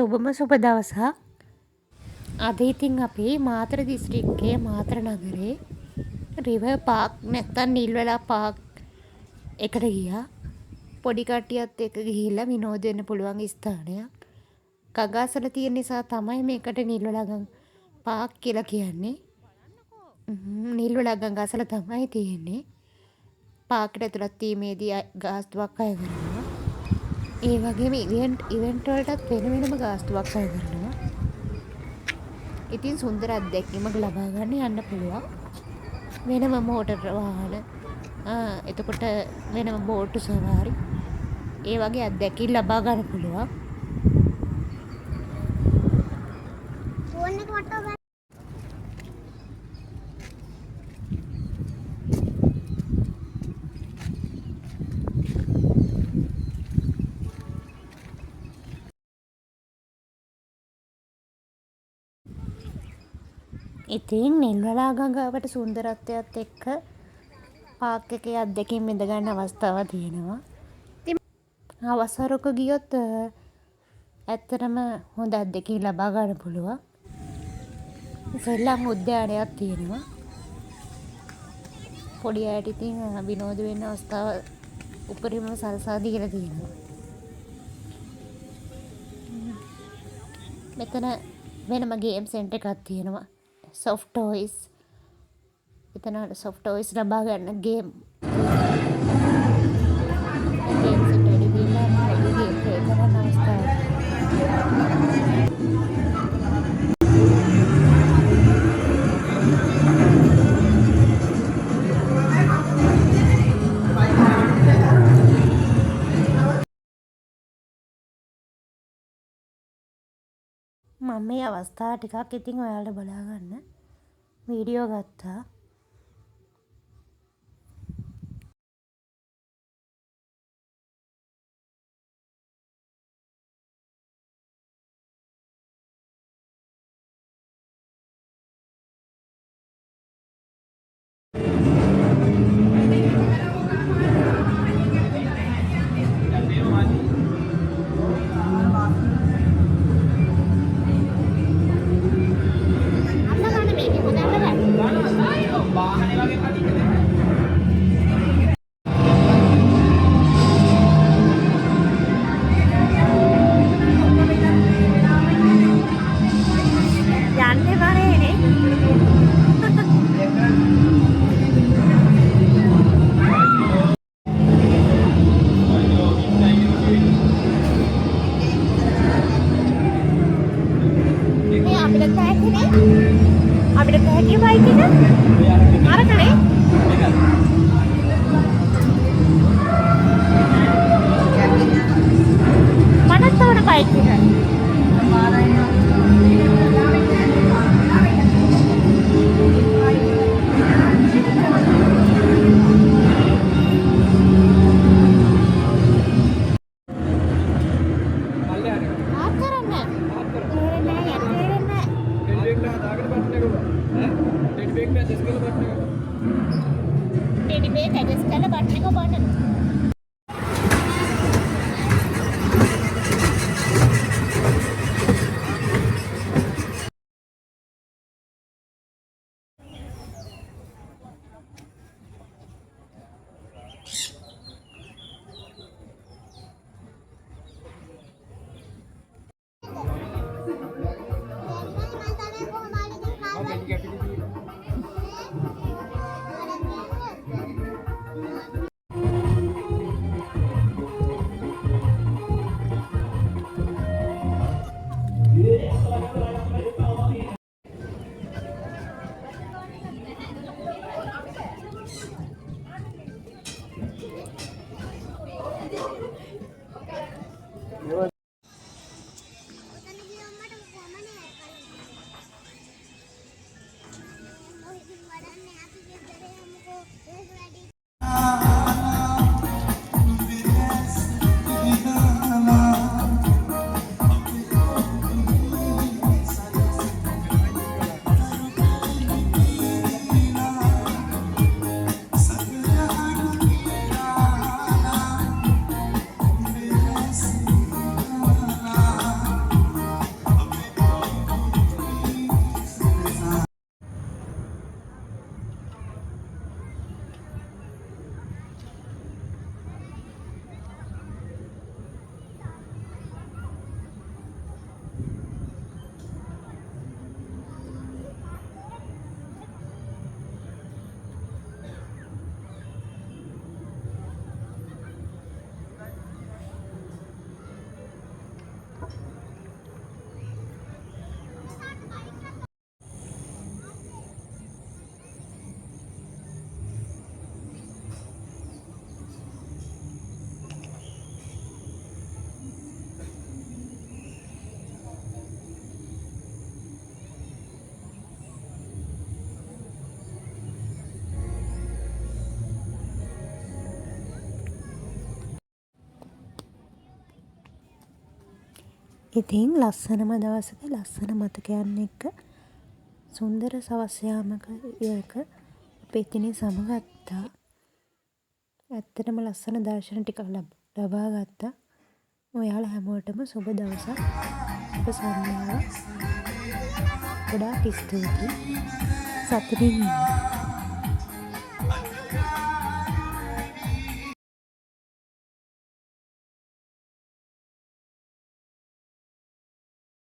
සුබම සුබ දවසක්. අද ඉතින් අපි මාතර දිස්ත්‍රික්කයේ මාතර නගරේ රිවර් පාක් නැත්තම් නිල්වලා පාක් එකට ගියා. පොඩි කට්ටියත් එක්ක ගිහිල්ලා විනෝද වෙන්න පුළුවන් ස්ථානයක්. ගඟ තියෙන නිසා තමයි මේකට නිල්වලා පාක් කියලා කියන්නේ. නිල්වලා ගඟ අසල තමයි තියෙන්නේ. පාකට ඇතුළත් වීමේදී ගාස්තුවක් අය කරනවා. ඒ වගේම ඉවෙන්ට් වලටත් වෙනම ගාස්තුවක් අය කරනවා. ඉතින් සුන්දර අත්දැකීමක් ලබා ගන්න යන්න පුළුවන්. වෙනම මෝටර් වාහන, එතකොට වෙනම බෝට්ටු සවාරි, ඒ වගේ අත්දැකීම් ලබා ගන්න පුළුවන්. ඉතින් නිල්වලා ගඟාවට සුන්දරත්වයත් එක්ක පාක් එකේ අත්දැකීම් විඳ ගන්න අවස්ථාවක් තියෙනවා. ඉතින් අවසරක ගියොත් ඇත්තටම හොඳ අත්දැකීම් ලබා ගන්න පුළුවන්. සෙල්ලම් උද්‍යානයක් තියෙනවා. පොඩි අයට ඉතින් විනෝද වෙන්න අවස්ථාව උපරිමව සලසා දීලා තියෙනවා. මෙතන වෙනම ගේම් සෙන්ටර් එකක් තියෙනවා. soft toys. එතන soft toys ලබා ගන්න ගේම් සෙන්ටර් එකේ ගිහිල්ලා ගේම් ප්ලේ කරන්න අවස්ථාවක්. මම මේ අවස්ථාව ටිකක් ඉතින් ඔයාලට බලා ගන්න වීඩියෝ ගත්තා. අපිට කැකිය බයික් එක අරකනේ මනත් තවන බයික් එක ඉතින් ලස්සනම දවසක ලස්සන මතකයන් එක්ක සුන්දර සවස් යාමක අපි එතනින් සමුගත්තා. ඇත්තටම ලස්සන දර්ශන ටිකක් ලබා ගත්තා. ඔයාලා හැමෝටම සුබ දවසක්. ඔබ සන්නාව. ගොඩාක් ස්තුතියි. සතුටින් ඉන්න.